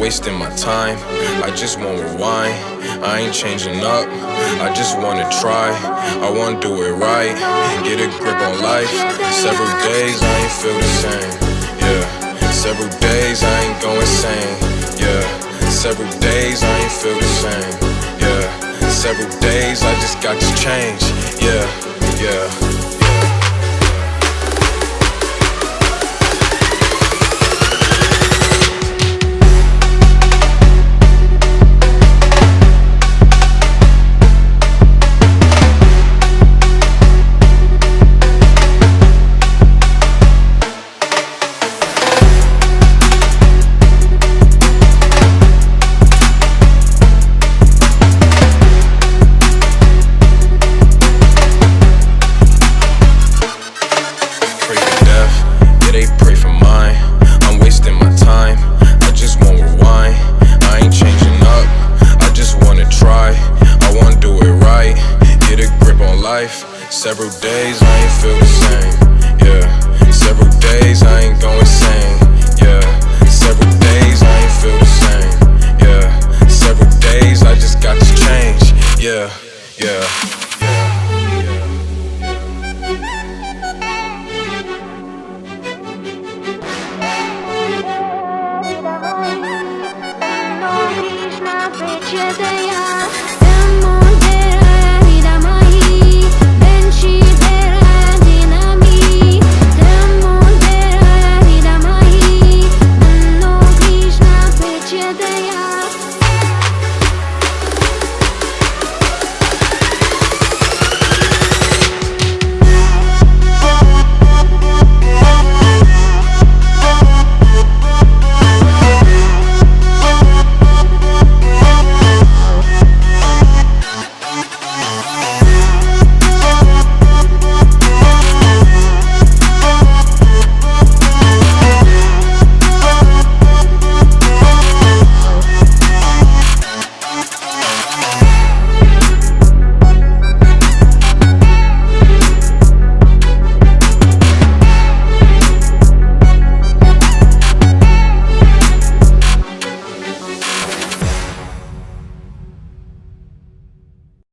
wasting my time. I just won't rewind. I ain't changing up. I just wanna try. I wanna do it right. Get a grip on life. Several days I ain't feel the same. Yeah. Several days I ain't go insane. Yeah. Several days I ain't feel the same. Yeah. Several days I just got to change. Yeah. Yeah. Several days I ain't feel the same. Yeah. Several days I ain't go insane. Yeah. Several days I ain't feel the same. Yeah. Several days I just got to change. Yeah. Yeah. No, he's not rich, yeah, they